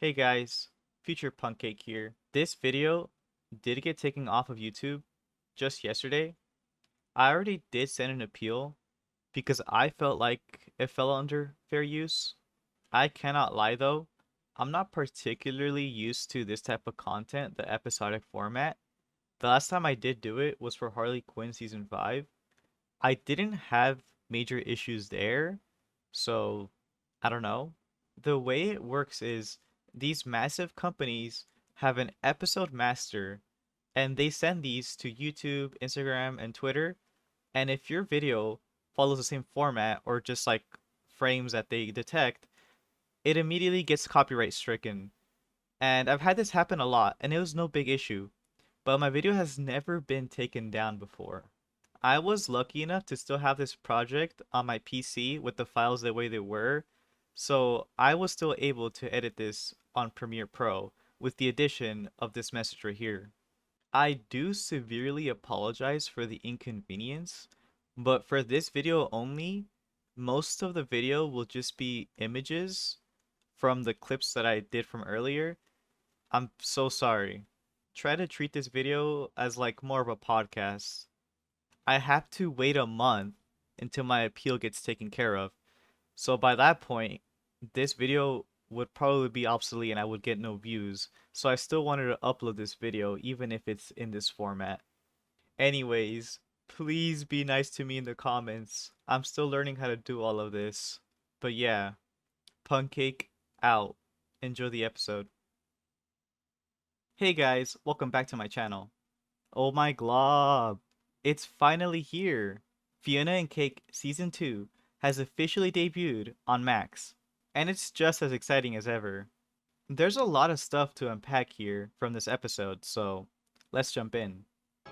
Hey guys, Future Punkcake here. This video did get taken off of YouTube just yesterday. I already did send an appeal because I felt like it fell under fair use. I cannot lie though, I'm not particularly used to this type of content, the episodic format. The last time I did do it was for Harley Quinn Season 5. I didn't have major issues there, so I don't know. The way it works is these massive companies have an episode master and they send these to YouTube, Instagram, and Twitter. And if your video follows the same format or just like frames that they detect, it immediately gets copyright stricken. And I've had this happen a lot and it was no big issue, but my video has never been taken down before. I was lucky enough to still have this project on my PC with the files the way they were, so I was still able to edit this on Premiere Pro with the addition of this message right here. I do severely apologize for the inconvenience, but for this video only, most of the video will just be images from the clips that I did from earlier. I'm so sorry. Try to treat this video as like more of a podcast. I have to wait a month until my appeal gets taken care of. So by that point, this video would probably be obsolete and I would get no views. So I still wanted to upload this video even if it's in this format. Anyways, please be nice to me in the comments. I'm still learning how to do all of this. But yeah, Punkcake out. Enjoy the episode. Hey guys, welcome back to my channel. Oh my glob. It's finally here! Fiona and Cake Season 2 has officially debuted on Max, and it's just as exciting as ever. There's a lot of stuff to unpack here from this episode, so let's jump in.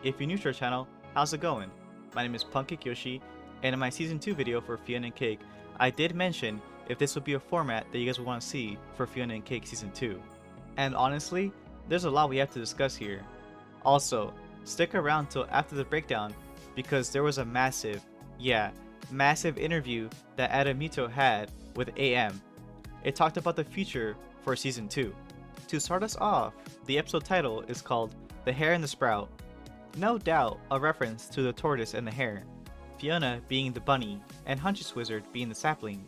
If you're new to our channel, how's it going? My name is Punkcake Yoshi, and in my Season 2 video for Fiona and Cake, I did mention if this would be a format that you guys would want to see for Fiona and Cake Season 2. And honestly, there's a lot we have to discuss here. Also, stick around till after the breakdown because there was a massive interview that Adamito had with AM. It talked about the future for Season 2. To start us off, the episode title is called The Hare and the Sprout. No doubt a reference to the tortoise and the hare, Fiona being the bunny and Huntress Wizard being the sapling.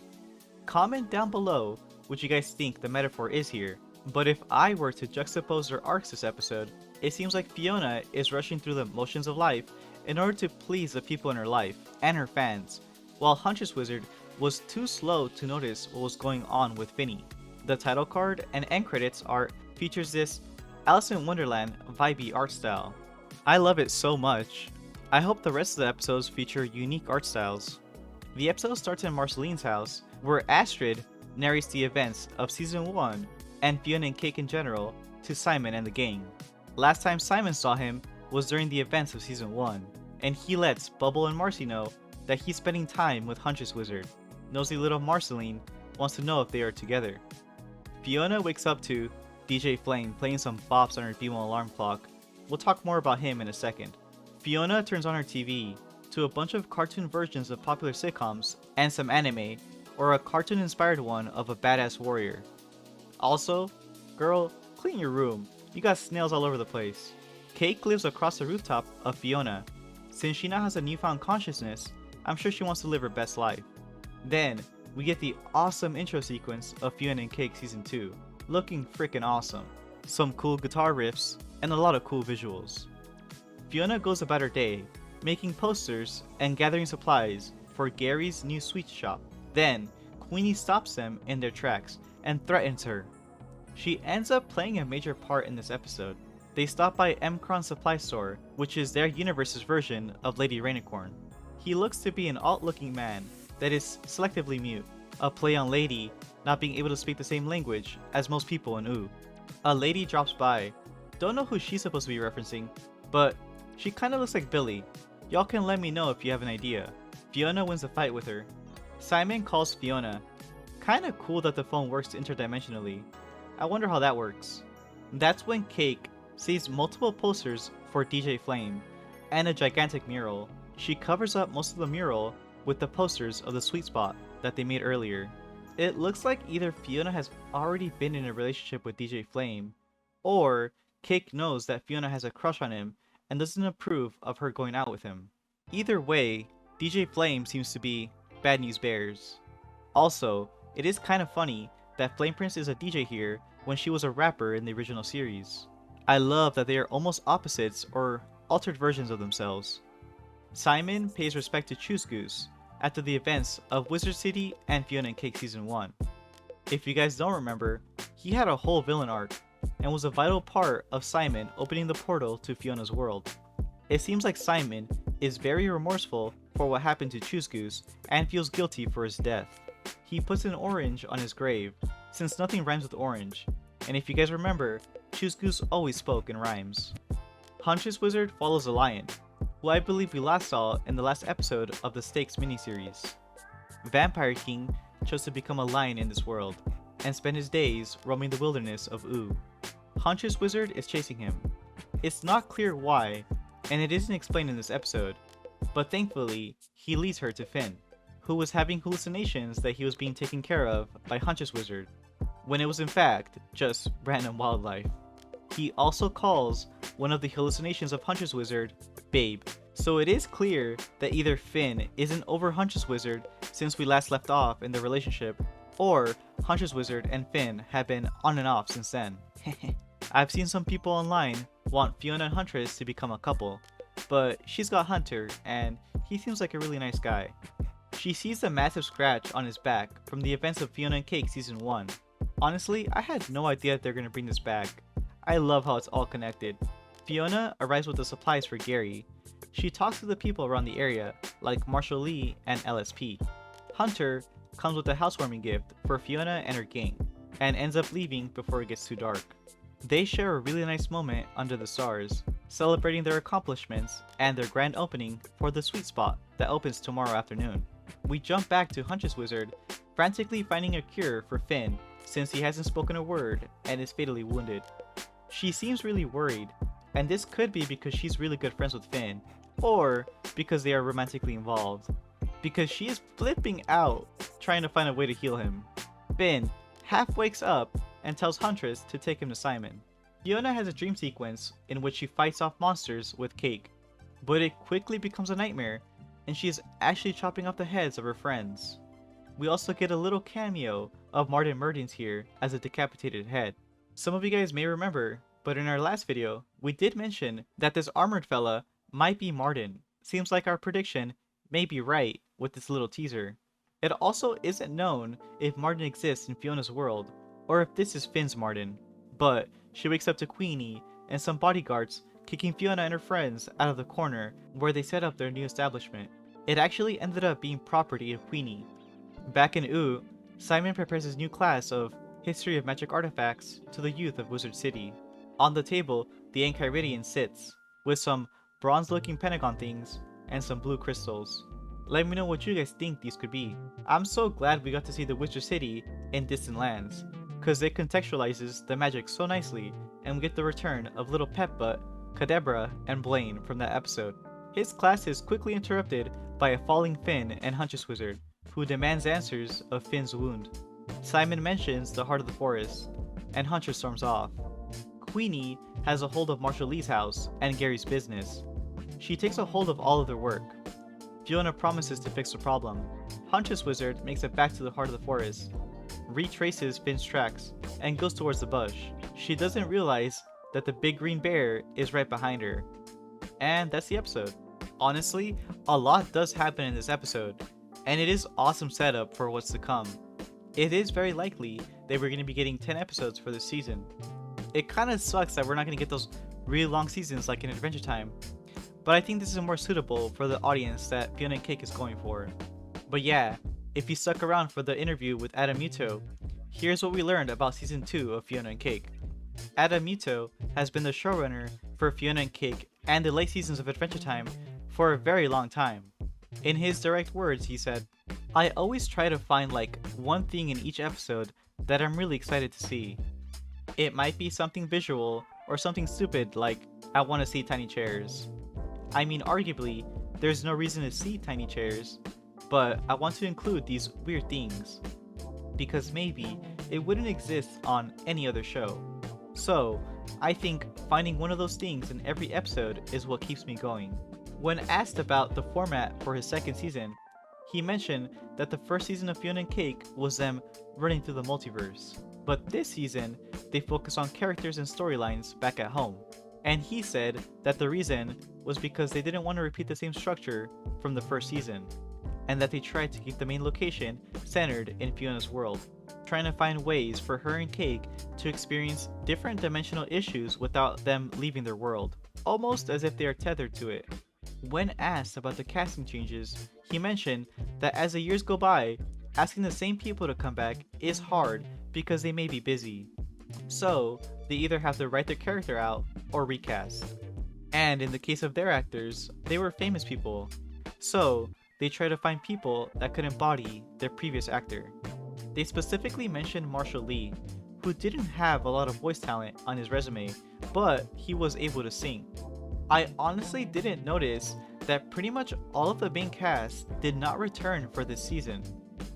Comment down below what you guys think the metaphor is here, but if I were to juxtapose their arcs this episode, it seems like Fiona is rushing through the motions of life in order to please the people in her life and her fans, while Huntress Wizard was too slow to notice what was going on with Finny. The title card and end credits art features this Alice in Wonderland vibey art style. I love it so much. I hope the rest of the episodes feature unique art styles. The episode starts in Marceline's house, where Astrid narrates the events of Season 1 and Fiona and Cake in general to Simon and the gang. Last time Simon saw him was during the events of Season 1, and he lets Bubble and Marcy know that he's spending time with Huntress Wizard. Nosy little Marceline wants to know if they are together. Fiona wakes up to DJ Flame playing some bops on her BMO alarm clock. We'll talk more about him in a second. Fiona turns on her TV to a bunch of cartoon versions of popular sitcoms and some anime, or a cartoon-inspired one of a badass warrior. Also, girl, clean your room. You got snails all over the place. Cake lives across the rooftop of Fiona. Since she now has a newfound consciousness, I'm sure she wants to live her best life. Then, we get the awesome intro sequence of Fiona and Cake Season 2, looking freaking awesome. Some cool guitar riffs, and a lot of cool visuals. Fiona goes about her day, making posters and gathering supplies for Gary's new sweet shop. Then, Queenie stops them in their tracks and threatens her. She ends up playing a major part in this episode. They stop by Mcron's supply store, which is their universe's version of Lady Rainicorn. He looks to be an alt-looking man that is selectively mute, a play on lady not being able to speak the same language as most people in OO. A lady drops by. Don't know who she's supposed to be referencing, but she kinda looks like Billy. Y'all can let me know if you have an idea. Fiona wins the fight with her. Simon calls Fiona. Kinda cool that the phone works interdimensionally. I wonder how that works. That's when Cake sees multiple posters for DJ Flame and a gigantic mural. She covers up most of the mural with the posters of the sweet spot that they made earlier. It looks like either Fiona has already been in a relationship with DJ Flame, or Cake knows that Fiona has a crush on him and doesn't approve of her going out with him. Either way, DJ Flame seems to be bad news bears. Also, it is kind of funny that Flame Prince is a DJ here when she was a rapper in the original series. I love that they are almost opposites or altered versions of themselves. Simon pays respect to Choose Goose after the events of Wizard City and Fiona and Cake Season 1. If you guys don't remember, he had a whole villain arc and was a vital part of Simon opening the portal to Fiona's world. It seems like Simon is very remorseful for what happened to Choose Goose and feels guilty for his death. He puts an orange on his grave, since nothing rhymes with orange, and if you guys remember, Choose Goose always spoke in rhymes. Huntress Wizard follows a lion, who I believe we last saw in the last episode of the Stakes miniseries. Vampire King chose to become a lion in this world, and spend his days roaming the wilderness of Ooh. Huntress Wizard is chasing him. It's not clear why, and it isn't explained in this episode, but thankfully, he leads her to Finn, who was having hallucinations that he was being taken care of by Huntress Wizard, when it was in fact just random wildlife. He also calls one of the hallucinations of Huntress Wizard Babe, so it is clear that either Finn isn't over Huntress Wizard since we last left off in the relationship, or Huntress Wizard and Finn have been on and off since then. I've seen some people online want Fiona and Huntress to become a couple, but she's got Hunter and he seems like a really nice guy. She sees the massive scratch on his back from the events of Fiona and Cake Season 1. Honestly, I had no idea they're going to bring this back. I love how it's all connected. Fiona arrives with the supplies for Gary. She talks to the people around the area, like Marshall Lee and LSP. Hunter comes with a housewarming gift for Fiona and her gang, and ends up leaving before it gets too dark. They share a really nice moment under the stars, celebrating their accomplishments and their grand opening for the sweet spot that opens tomorrow afternoon. We jump back to Huntress Wizard, frantically finding a cure for Finn since he hasn't spoken a word and is fatally wounded. She seems really worried, and this could be because she's really good friends with Finn, or because they are romantically involved, because she is flipping out trying to find a way to heal him. Finn half wakes up and tells Huntress to take him to Simon. Fiona has a dream sequence in which she fights off monsters with Cake, but it quickly becomes a nightmare and she is actually chopping off the heads of her friends. We also get a little cameo of Martin Mertens here as a decapitated head. Some of you guys may remember, but in our last video, we did mention that this armored fella might be Martin. Seems like our prediction may be right with this little teaser. It also isn't known if Martin exists in Fiona's world, or if this is Finn's Martin, but she wakes up to Queenie and some bodyguards kicking Fiona and her friends out of the corner where they set up their new establishment. It actually ended up being property of Queenie. Back in Ooh, Simon prepares his new class of History of Magic Artifacts to the youth of Wizard City. On the table, the Enchiridion sits, with some bronze-looking pentagon things and some blue crystals. Let me know what you guys think these could be. I'm so glad we got to see the Wizard City in distant lands, cause it contextualizes the magic so nicely, and we get the return of little Pepbutt, Kadabra, and Blaine from that episode. His class is quickly interrupted by a falling Finn and Huntress Wizard, who demands answers of Finn's wound. Simon mentions the heart of the forest, and Huntress storms off. Queenie has a hold of Marshall Lee's house and Gary's business. She takes a hold of all of their work. Fiona promises to fix the problem. Huntress Wizard makes it back to the heart of the forest, retraces Finn's tracks, and goes towards the bush. She doesn't realize that the big green bear is right behind her. And that's the episode. Honestly, a lot does happen in this episode, and it is awesome setup for what's to come. It is very likely that we're going to be getting 10 episodes for this season. It kind of sucks that we're not going to get those really long seasons like in Adventure Time, but I think this is more suitable for the audience that Fiona and Cake is going for. But yeah, if you stuck around for the interview with Adam Muto, here's what we learned about Season 2 of Fiona and Cake. Adam Muto has been the showrunner for Fiona and Cake and the late seasons of Adventure Time for a very long time. In his direct words, he said, "I always try to find like one thing in each episode that I'm really excited to see. It might be something visual or something stupid like I want to see tiny chairs. I mean, arguably, there's no reason to see tiny chairs, but I want to include these weird things. because maybe it wouldn't exist on any other show. So, I think finding one of those things in every episode is what keeps me going. When asked about the format for his second season, he mentioned that the first season of Fiona and Cake was them running through the multiverse, but this season they focus on characters and storylines back at home. And he said that the reason was because they didn't want to repeat the same structure from the first season, and that they tried to keep the main location centered in Fiona's world, trying to find ways for her and Cake to experience different dimensional issues without them leaving their world, almost as if they are tethered to it. When asked about the casting changes, he mentioned that as the years go by, asking the same people to come back is hard because they may be busy. So, they either have to write their character out or recast. And in the case of their actors, they were famous people. So, they try to find people that could embody their previous actor. They specifically mentioned Marshall Lee, who didn't have a lot of voice talent on his resume, but he was able to sing. I honestly didn't notice that pretty much all of the main cast did not return for this season.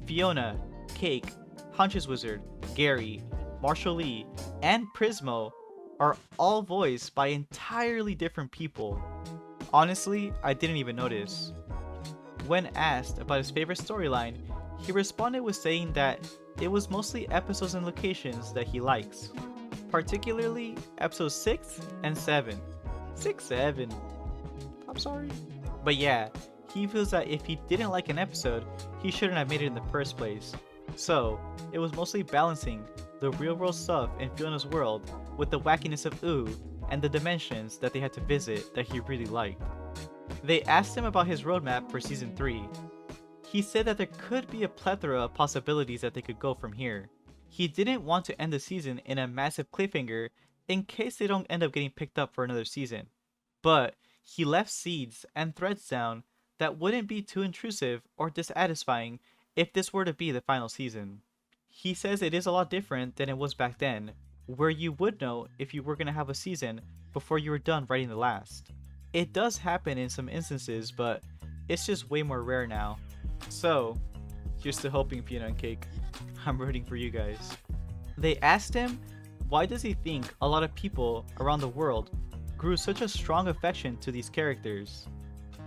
Fiona, Cake, Hunch's Wizard, Gary, Marshall Lee, and Prismo are all voiced by entirely different people. Honestly, I didn't even notice. When asked about his favorite storyline, he responded with saying that it was mostly episodes and locations that he likes, particularly episodes 6 and 7. 7. I'm sorry. But yeah, he feels that if he didn't like an episode, he shouldn't have made it in the first place. So, it was mostly balancing the real world stuff in Fiona's world with the wackiness of Ooh and the dimensions that they had to visit that he really liked. They asked him about his roadmap for season 3. He said that there could be a plethora of possibilities that they could go from here. He didn't want to end the season in a massive cliffhanger in case they don't end up getting picked up for another season. But he left seeds and threads down that wouldn't be too intrusive or dissatisfying if this were to be the final season. He says it is a lot different than it was back then, where you would know if you were going to have a season before you were done writing the last. It does happen in some instances, but it's just way more rare now. So, here's to hoping, Fiona and Cake. I'm rooting for you guys. They asked him why does he think a lot of people around the world grew such a strong affection to these characters.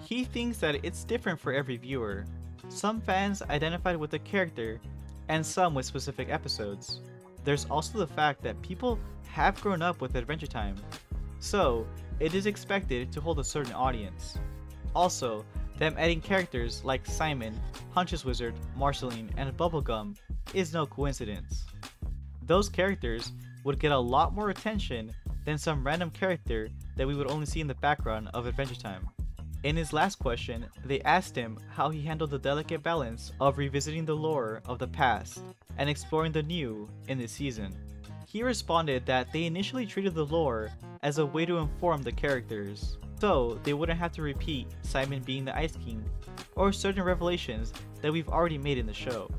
He thinks that it's different for every viewer. Some fans identified with the character and some with specific episodes. There's also the fact that people have grown up with Adventure Time, so it is expected to hold a certain audience. Also, them adding characters like Simon, Hunch's Wizard, Marceline, and Bubblegum is no coincidence. Those characters would get a lot more attention than some random character that we would only see in the background of Adventure Time. In his last question, they asked him how he handled the delicate balance of revisiting the lore of the past and exploring the new in this season. He responded that they initially treated the lore as a way to inform the characters, so they wouldn't have to repeat Simon being the Ice King or certain revelations that we've already made in the show.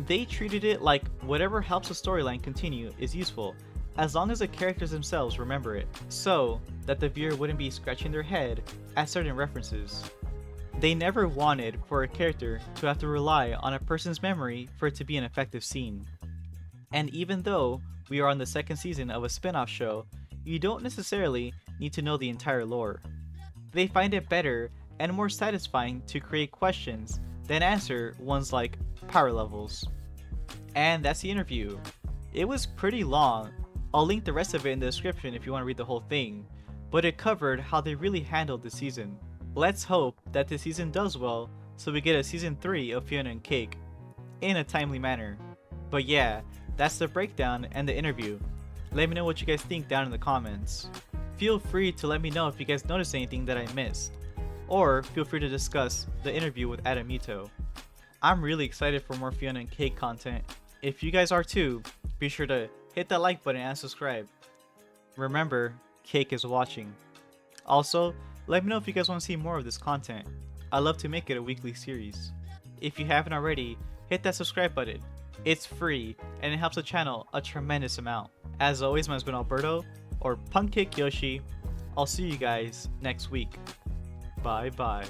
They treated it like whatever helps the storyline continue is useful, as long as the characters themselves remember it, so that the viewer wouldn't be scratching their head at certain references. They never wanted for a character to have to rely on a person's memory for it to be an effective scene. And even though we are on the second season of a spin-off show, you don't necessarily need to know the entire lore. They find it better and more satisfying to create questions than answer ones like power levels. And that's the interview. It was pretty long. I'll link the rest of it in the description if you want to read the whole thing, but it covered how they really handled the season. Let's hope that this season does well so we get a season 3 of Fiona and Cake in a timely manner. But yeah, that's the breakdown and the interview. Let me know what you guys think down in the comments. Feel free to let me know if you guys noticed anything that I missed, or feel free to discuss the interview with Adam Muto. I'm really excited for more Fiona and Cake content. If you guys are too, be sure to hit that like button and subscribe. Remember, Cake is watching. Also, let me know if you guys want to see more of this content. I'd love to make it a weekly series. If you haven't already, hit that subscribe button. It's free and it helps the channel a tremendous amount. As always, my name's been Alberto, or Punkcake Yoshi. I'll see you guys next week. Bye bye.